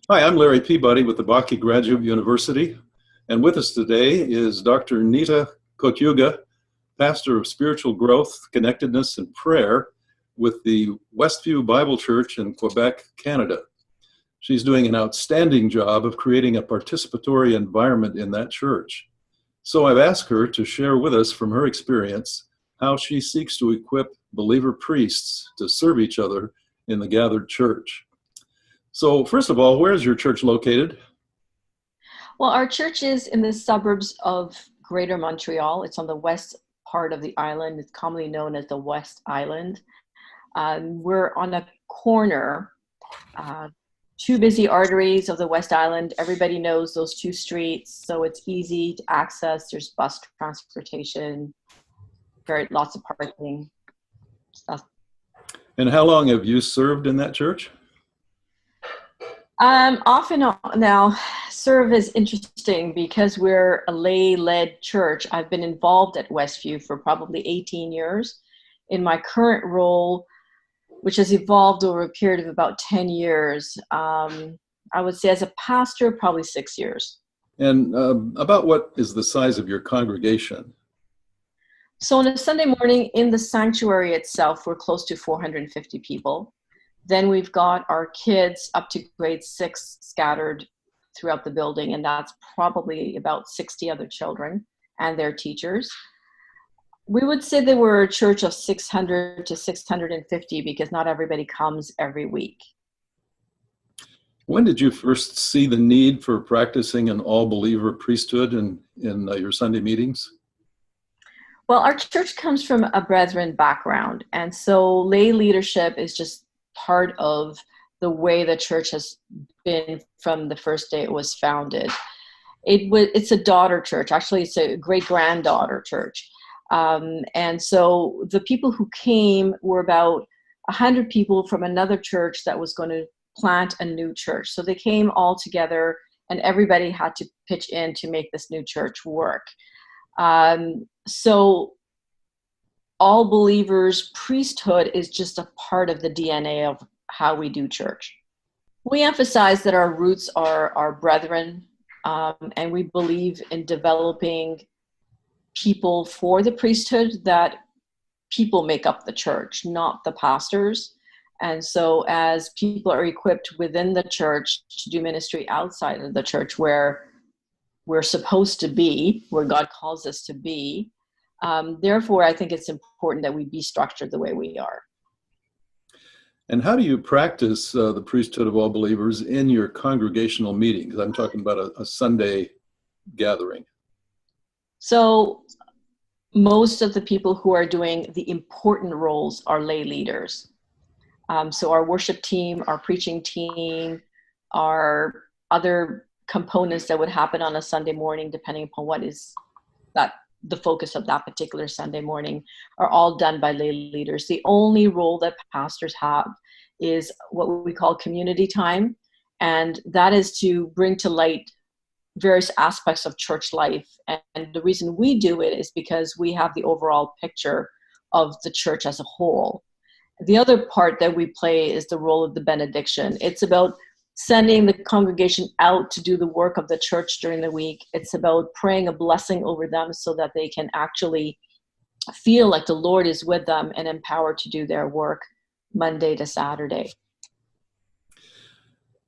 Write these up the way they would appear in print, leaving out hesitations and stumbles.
Hi, I'm Larry Peabody with the Bakke Graduate University, and with us today is Dr. Nita Kotiuga, pastor of spiritual growth, connectedness, and prayer with the Westview Bible Church in Quebec, Canada. She's doing an outstanding job of creating a participatory environment in that church. So I've asked her to share with us from her experience how she seeks to equip believer priests to serve each other in the gathered church. So first of all, where is your church located? Well, our church is in the suburbs of Greater Montreal. It's on the west part of the island. It's commonly known as the West Island. We're on a corner, two busy arteries of the West Island. Everybody knows those two streets, so it's easy to access. There's bus transportation, lots of parking stuff. And how long have you served in that church? Off and on. Now, serve is interesting because we're a lay-led church. I've been involved at Westview for probably 18 years. In my current role, which has evolved over a period of about 10 years, I would say as a pastor, probably 6 years. And about what is the size of your congregation? So on a Sunday morning in the sanctuary itself, we're close to 450 people. Then we've got our kids up to grade 6 scattered throughout the building, and that's probably about 60 other children and their teachers. We would say that we're a church of 600 to 650 because not everybody comes every week. When did you first see the need for practicing an all-believer priesthood in your Sunday meetings? Well, our church comes from a brethren background, and so lay leadership is just part of the way the church has been from the first day it was founded. It's a daughter church. Actually, it's a great-granddaughter church. And so the people who came were about 100 people from another church that was going to plant a new church. So they came all together, and everybody had to pitch in to make this new church work. So all believers priesthood is just a part of the DNA of how we do church. We emphasize that our roots are our brethren, and we believe in developing people for the priesthood, that people make up the church, not the pastors. And so as people are equipped within the church to do ministry outside of the church where we're supposed to be, where God calls us to be, therefore, I think it's important that we be structured the way we are. And how do you practice the priesthood of all believers in your congregational meetings? I'm talking about a Sunday gathering. So most of the people who are doing the important roles are lay leaders. So our worship team, our preaching team, our other components that would happen on a Sunday morning, depending upon what is the focus of that particular Sunday morning, are all done by lay leaders. The only role that pastors have is what we call community time, and that is to bring to light various aspects of church life. And the reason we do it is because we have the overall picture of the church as a whole. The other part that we play is the role of the benediction. It's about sending the congregation out to do the work of the church during the week. It's about praying a blessing over them so that they can actually feel like the Lord is with them and empowered to do their work Monday to Saturday.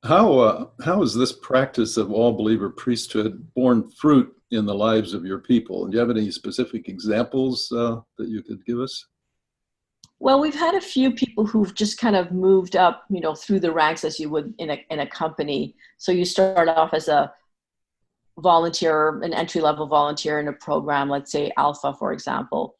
How is this practice of all-believer priesthood borne fruit in the lives of your people? And do you have any specific examples that you could give us? Well, we've had a few people who've just kind of moved up, through the ranks as you would in a company. So you start off as a volunteer, an entry-level volunteer in a program, let's say Alpha, for example.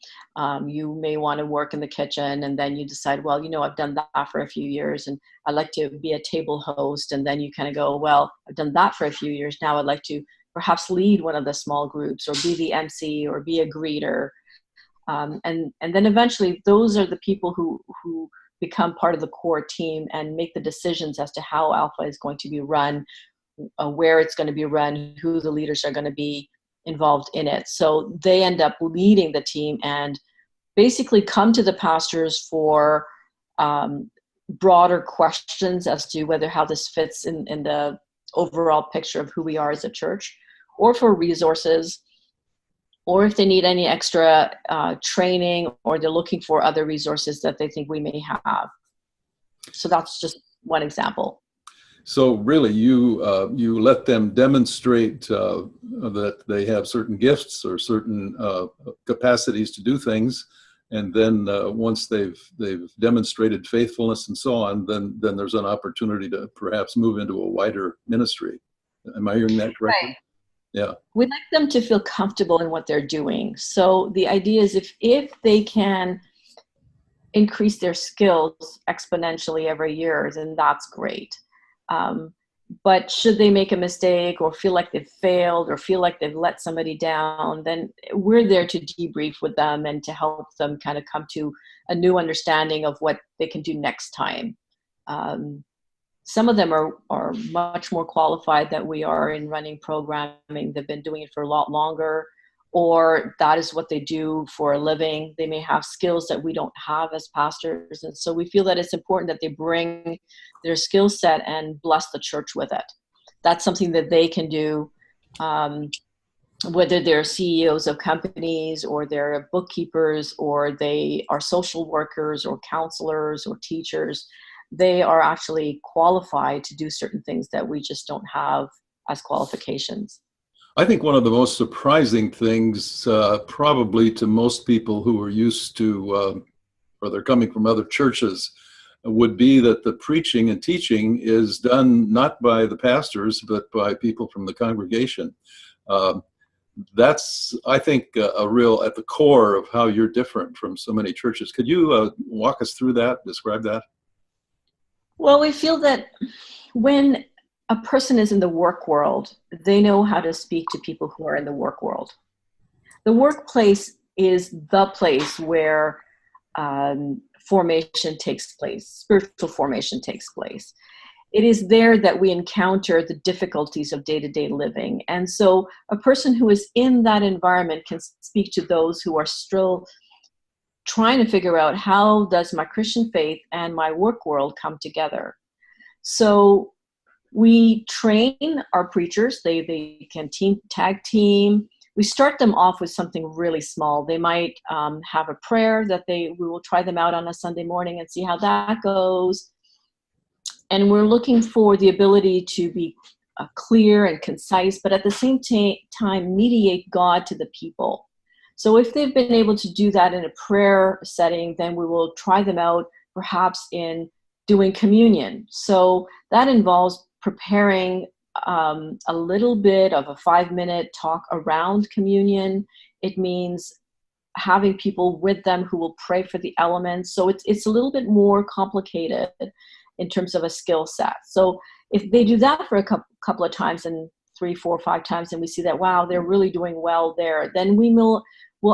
You may want to work in the kitchen, and then you decide, well, I've done that for a few years, and I'd like to be a table host. And then you kind of go, well, I've done that for a few years. Now I'd like to perhaps lead one of the small groups, or be the MC, or be a greeter. And then eventually those are the people who become part of the core team and make the decisions as to how Alpha is going to be run, where it's going to be run, who the leaders are going to be involved in it. So they end up leading the team and basically come to the pastors for broader questions as to how this fits in the overall picture of who we are as a church, or for resources, or if they need any extra training, or they're looking for other resources that they think we may have. So that's just one example. So really, you let them demonstrate that they have certain gifts or certain capacities to do things, and then once they've demonstrated faithfulness and so on, then there's an opportunity to perhaps move into a wider ministry. Am I hearing that correctly? Right. Yeah. We like them to feel comfortable in what they're doing. So the idea is if they can increase their skills exponentially every year, then that's great. But should they make a mistake or feel like they've failed or feel like they've let somebody down, then we're there to debrief with them and to help them kind of come to a new understanding of what they can do next time. Some of them are much more qualified than we are in running programming. They've been doing it for a lot longer, or that is what they do for a living. They may have skills that we don't have as pastors. And so we feel that it's important that they bring their skill set and bless the church with it. That's something that they can do, whether they're CEOs of companies or they're bookkeepers or they are social workers or counselors or teachers. They are actually qualified to do certain things that we just don't have as qualifications. I think one of the most surprising things, probably to most people who are used to, or they're coming from other churches, would be that the preaching and teaching is done not by the pastors, but by people from the congregation. That's, I think, a real at the core of how you're different from so many churches. Could you walk us through that, describe that? Well, we feel that when a person is in the work world, they know how to speak to people who are in the work world. The workplace is the place where formation takes place, spiritual formation takes place. It is there that we encounter the difficulties of day-to-day living. And so a person who is in that environment can speak to those who are still trying to figure out, how does my Christian faith and my work world come together? So we train our preachers. They can tag team. We start them off with something really small. They might have a prayer that we will try them out on a Sunday morning and see how that goes. And we're looking for the ability to be clear and concise, but at the same time mediate God to the people. So if they've been able to do that in a prayer setting, then we will try them out perhaps in doing communion. So that involves preparing a little bit of a 5-minute talk around communion. It means having people with them who will pray for the elements. So it's a little bit more complicated in terms of a skill set. So if they do that for a couple of times, and 3, 4, 5 times, and we see that, wow, they're really doing well there, then we'll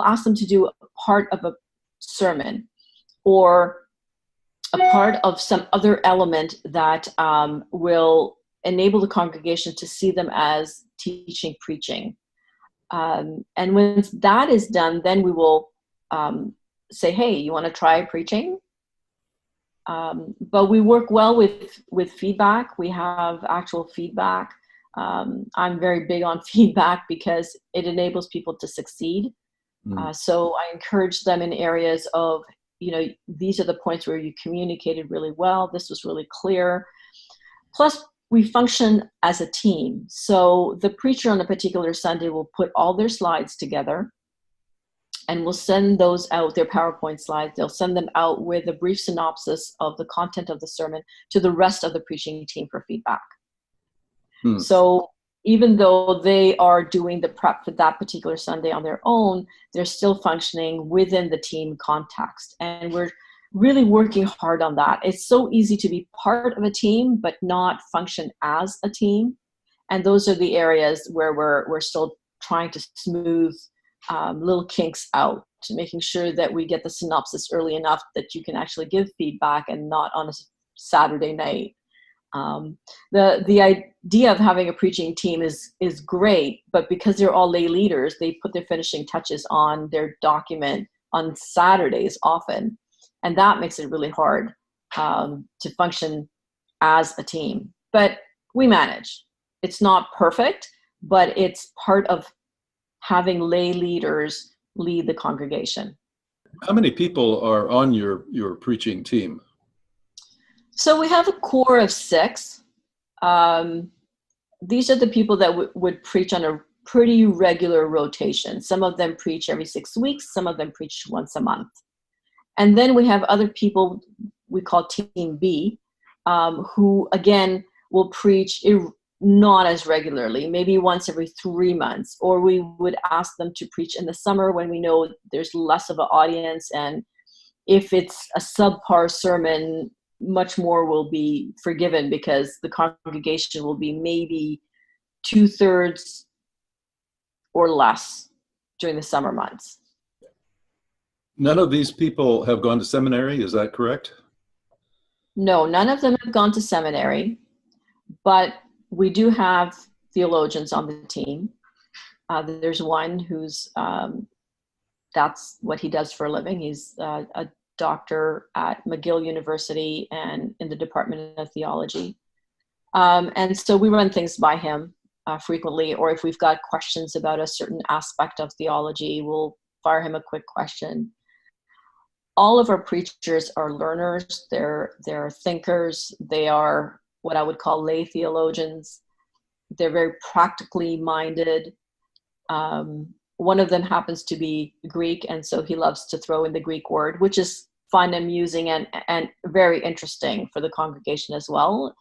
ask them to do a part of a sermon or a part of some other element that will enable the congregation to see them as teaching, preaching. And when that is done, then we will say, hey, you want to try preaching? But we work well with feedback. We have actual feedback. I'm very big on feedback because it enables people to succeed. So I encourage them in areas of, these are the points where you communicated really well. This was really clear. Plus, we function as a team. So the preacher on a particular Sunday will put all their slides together and we'll send those out, their PowerPoint slides. They'll send them out with a brief synopsis of the content of the sermon to the rest of the preaching team for feedback. So even though they are doing the prep for that particular Sunday on their own, they're still functioning within the team context. And we're really working hard on that. It's so easy to be part of a team, but not function as a team. And those are the areas where we're still trying to smooth little kinks out, to making sure that we get the synopsis early enough that you can actually give feedback and not on a Saturday night. The idea of having a preaching team is great, but because they're all lay leaders, they put their finishing touches on their document on Saturdays often, and that makes it really hard to function as a team. But we manage. it's not perfect, but it's part of having lay leaders lead the congregation. How many people are on your preaching team? So we have a core of 6. These are the people that would preach on a pretty regular rotation. Some of them preach every 6 weeks. Some of them preach once a month. And then we have other people we call Team B, who, again, will preach not as regularly, maybe once every 3 months, or we would ask them to preach in the summer when we know there's less of an audience, and if it's a subpar sermon, much more will be forgiven because the congregation will be maybe 2/3 or less during the summer months. None of these people have gone to seminary, is that correct? No, none of them have gone to seminary, but we do have theologians on the team. There's one who's, that's what he does for a living. He's a doctor at McGill University and in the Department of Theology. And so we run things by him frequently, or if we've got questions about a certain aspect of theology, we'll fire him a quick question. All of our preachers are learners, they're thinkers, they are what I would call lay theologians. They're very practically minded. One of them happens to be Greek, and so he loves to throw in the Greek word, which is fun, amusing, and very interesting for the congregation as well.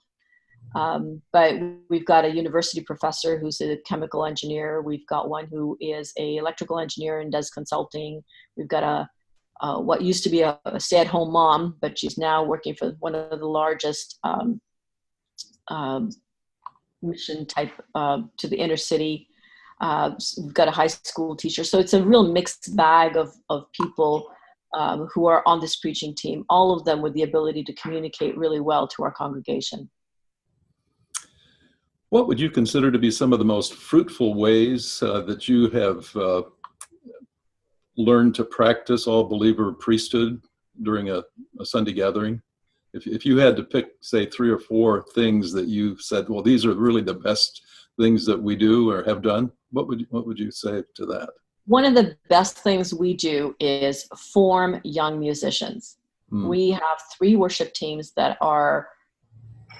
But we've got a university professor who's a chemical engineer. We've got one who is an electrical engineer and does consulting. We've got what used to be a stay-at-home mom, but she's now working for one of the largest mission type to the inner city. We've got a high school teacher. So it's a real mixed bag of people who are on this preaching team, all of them with the ability to communicate really well to our congregation. What would you consider to be some of the most fruitful ways that you have learned to practice all-believer priesthood during a Sunday gathering? If you had to pick, say, 3 or 4 things that you said, well, these are really the best things that we do or have done, what would you say to that? One of the best things we do is form young musicians. We have 3 worship teams that are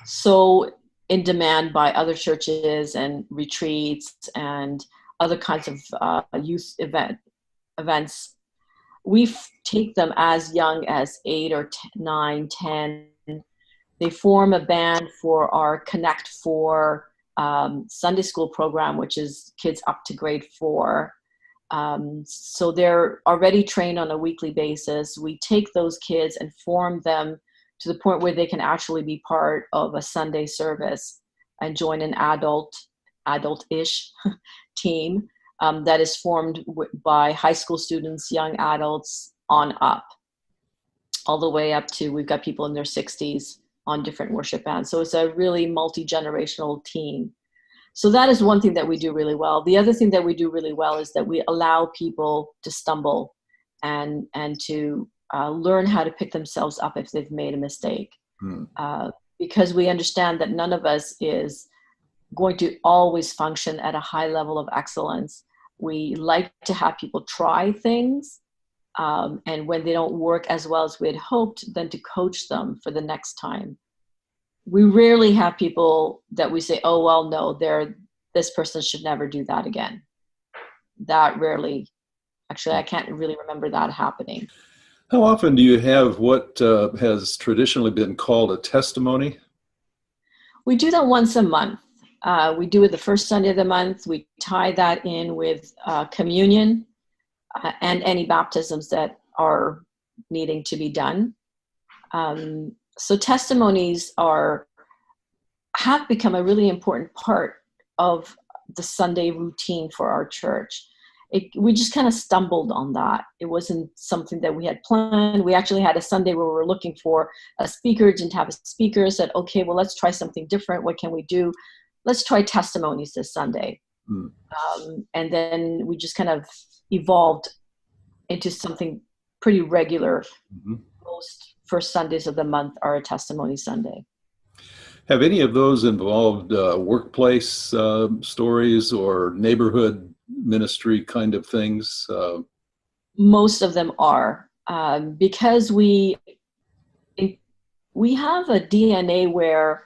so in demand by other churches and retreats and other kinds of youth events. We take them as young as 8 or 9, 10. They form a band for our Connect 4 Sunday school program, which is kids up to grade 4. So they're already trained on a weekly basis. We take those kids and form them to the point where they can actually be part of a Sunday service and join an adult-ish team that is formed by high school students, young adults on up, all the way up to, we've got people in their 60s on different worship bands. So it's a really multi-generational team. So that is one thing that we do really well. The other thing that we do really well is that we allow people to stumble and to learn how to pick themselves up if they've made a mistake. Because we understand that none of us is going to always function at a high level of excellence. We like to have people try things, and when they don't work as well as we had hoped, then to coach them for the next time. We rarely have people that we say, oh, well, no, this person should never do that again. That rarely, actually, I can't really remember that happening. How often do you have what has traditionally been called a testimony? We do that once a month. We do it the first Sunday of the month. We tie that in with communion and any baptisms that are needing to be done. So testimonies have become a really important part of the Sunday routine for our church. We just kind of stumbled on that. It wasn't something that we had planned. We actually had a Sunday where we were looking for a speaker, didn't have a speaker, said, okay, well, let's try something different. What can we do? Let's try testimonies this Sunday. And then we just kind of evolved into something pretty regular. Most first Sundays of the month are a testimony Sunday. Have any of those involved workplace stories or neighborhood ministry kind of things? Most of them are, because we have a DNA where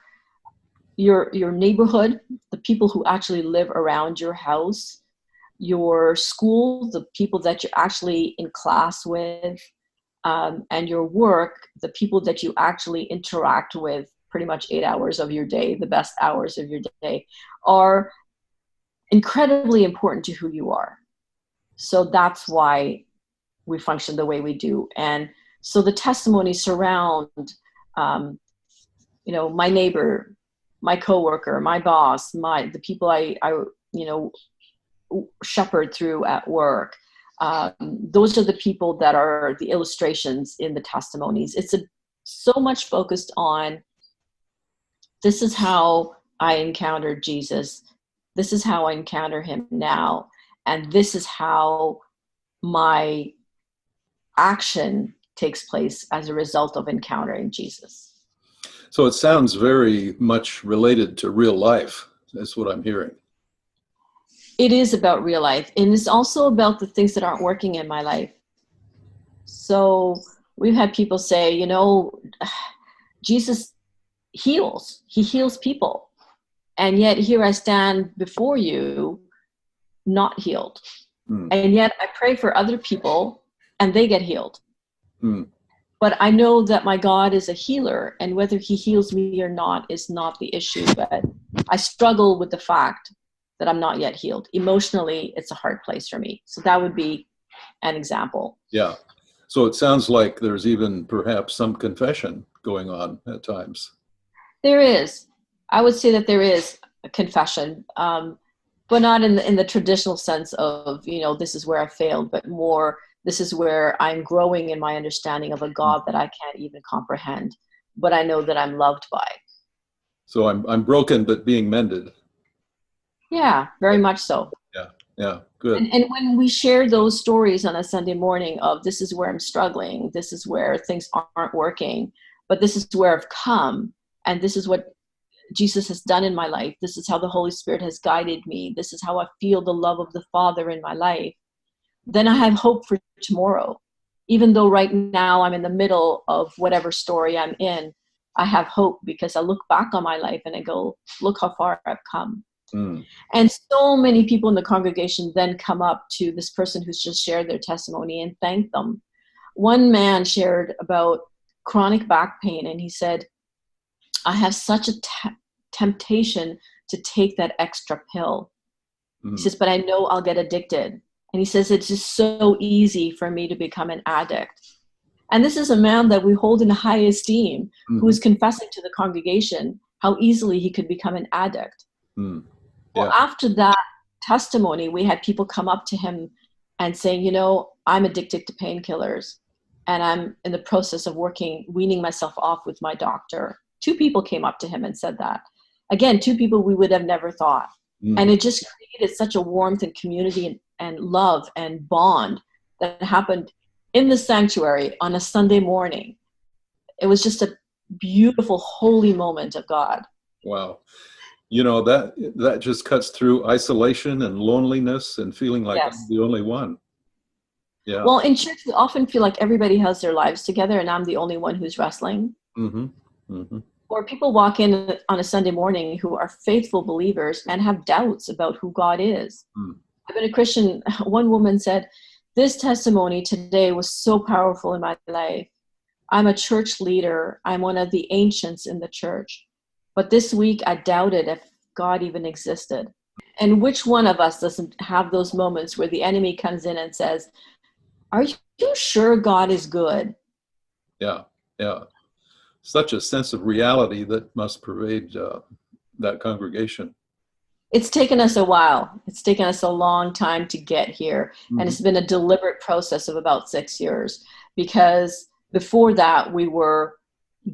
your neighborhood, the people who actually live around your house, your school, the people that you're actually in class with, and your work, the people that you actually interact with pretty much 8 hours of your day, the best hours of your day, are incredibly important to who you are. So that's why we function the way we do. And so the testimonies surround, my neighbor, my coworker, my boss, the people I shepherd through at work. Those are the people that are the illustrations in the testimonies. It's so much focused on, this is how I encountered Jesus. This is how I encounter him now. And this is how my action takes place as a result of encountering Jesus. So it sounds very much related to real life. That's what I'm hearing. It is about real life. And it's also about the things that aren't working in my life. So we've had people say, Jesus heals. He heals people. And yet here I stand before you, not healed. And yet I pray for other people and they get healed. But I know that my God is a healer, and whether he heals me or not is not the issue. But I struggle with the fact that I'm not yet healed. Emotionally, it's a hard place for me. So that would be an example. Yeah. So it sounds like there's even perhaps some confession going on at times. There is. I would say that there is a confession, but not in the traditional sense of, this is where I failed, but more, this is where I'm growing in my understanding of a God that I can't even comprehend, but I know that I'm loved by. So I'm broken, but being mended. Yeah, very much so. Yeah, good. And when we share those stories on a Sunday morning of, this is where I'm struggling, this is where things aren't working, but this is where I've come, and this is what Jesus has done in my life. This is how the Holy Spirit has guided me. This is how I feel the love of the Father in my life. Then I have hope for tomorrow. Even though right now I'm in the middle of whatever story I'm in, I have hope because I look back on my life and I go, look how far I've come. And so many people in the congregation then come up to this person who's just shared their testimony and thank them. One man shared about chronic back pain, and he said, I have such a temptation to take that extra pill. He says, but I know I'll get addicted. And he says, it's just so easy for me to become an addict. And this is a man that we hold in high esteem, who is confessing to the congregation how easily he could become an addict. Well, after that testimony, we had people come up to him and saying, I'm addicted to painkillers, and I'm in the process of weaning myself off with my doctor. 2 people came up to him and said that. Again, 2 people we would have never thought. And it just created such a warmth and community and love and bond that happened in the sanctuary on a Sunday morning. It was just a beautiful, holy moment of God. Wow. That just cuts through isolation and loneliness and feeling like I'm the only one. Yeah. Well, in church, we often feel like everybody has their lives together and I'm the only one who's wrestling. Or people walk in on a Sunday morning who are faithful believers and have doubts about who God is. I've been a Christian. One woman said, this testimony today was so powerful in my life. I'm a church leader. I'm one of the ancients in the church. But this week I doubted if God even existed. And which one of us doesn't have those moments where the enemy comes in and says, are you sure God is good? Yeah. Such a sense of reality that must pervade that congregation. It's taken us a while. It's taken us a long time to get here. And it's been a deliberate process of about 6 years, because before that we were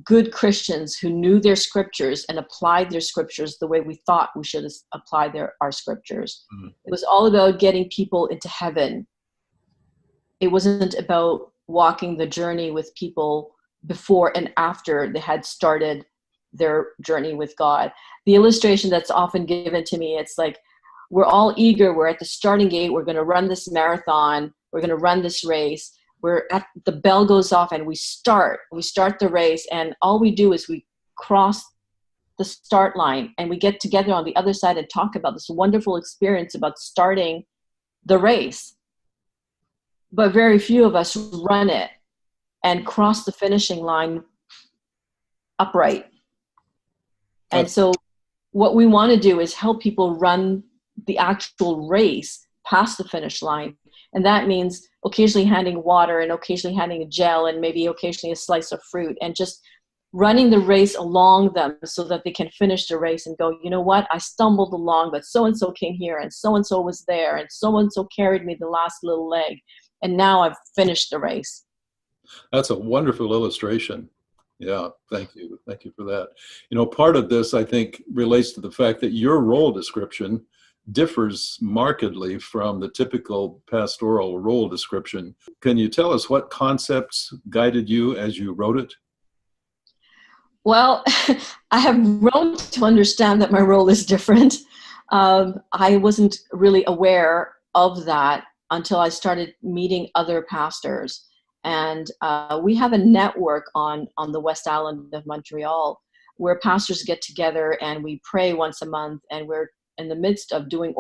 good Christians who knew their scriptures and applied their scriptures the way we thought we should apply our scriptures. It was all about getting people into heaven. It wasn't about walking the journey with people before and after they had started their journey with God. The illustration that's often given to me, it's like, we're all eager. We're at the starting gate. We're going to run this marathon. We're going to run this race. The bell goes off and we start the race. And all we do is we cross the start line and we get together on the other side and talk about this wonderful experience about starting the race. But very few of us run it and cross the finishing line upright. And so what we want to do is help people run the actual race past the finish line. And that means occasionally handing water and occasionally handing a gel and maybe occasionally a slice of fruit, and just running the race along them so that they can finish the race and go, you know what, I stumbled along, but so-and-so came here and so-and-so was there and so-and-so carried me the last little leg. And now I've finished the race. That's a wonderful illustration. Yeah, thank you. Thank you for that. You know, part of this, I think, relates to the fact that your role description differs markedly from the typical pastoral role description. Can you tell us what concepts guided you as you wrote it? Well, I have grown to understand that my role is different. I wasn't really aware of that until I started meeting other pastors. And we have a network on the West Island of Montreal where pastors get together and we pray once a month, and we're in the midst of doing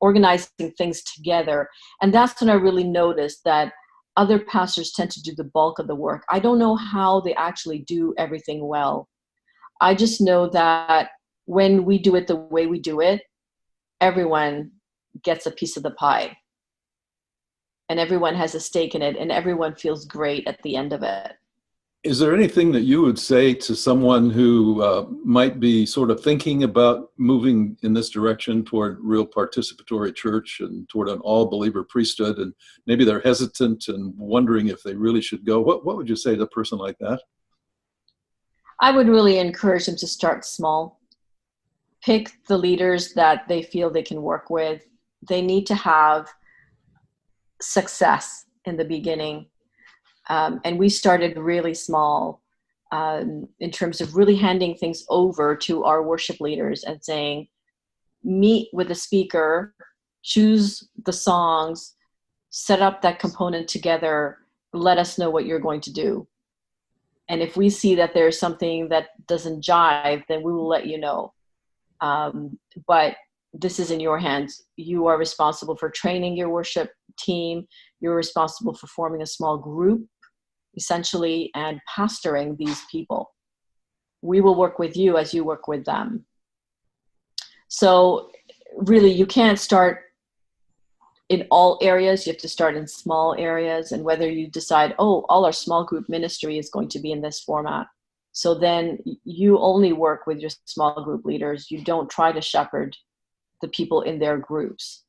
organizing things together. And that's when I really noticed that other pastors tend to do the bulk of the work. I don't know how they actually do everything well. I just know that when we do it the way we do it, everyone gets a piece of the pie. And everyone has a stake in it, and everyone feels great at the end of it. Is there anything that you would say to someone who might be sort of thinking about moving in this direction toward real participatory church and toward an all-believer priesthood, and maybe they're hesitant and wondering if they really should go? What would you say to a person like that? I would really encourage them to start small. Pick the leaders that they feel they can work with. They need to have success in the beginning. And we started really small in terms of really handing things over to our worship leaders and saying, meet with the speaker, choose the songs, set up that component together, let us know what you're going to do. And if we see that there's something that doesn't jive, then we will let you know. But this is in your hands. You are responsible for training your worship team. You're responsible for forming a small group, essentially, and pastoring these people. We will work with you as you work with them. So really, you can't start in all areas. You have to start in small areas. And whether you decide, oh, all our small group ministry is going to be in this format, so then you only work with your small group leaders. You don't try to shepherd the people in their groups.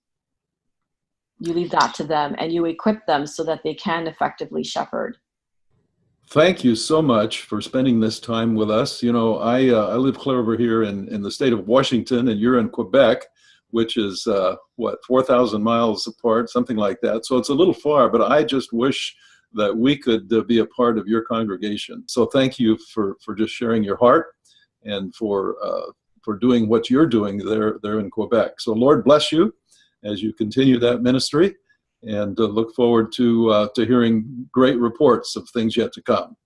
You leave that to them, and you equip them so that they can effectively shepherd. Thank you so much for spending this time with us. You know, I live clear over here in the state of Washington, and you're in Quebec, which is, 4,000 miles apart, something like that. So it's a little far, but I just wish that we could be a part of your congregation. So thank you for just sharing your heart and for doing what you're doing there in Quebec. So Lord bless you as you continue that ministry, and look forward to hearing great reports of things yet to come.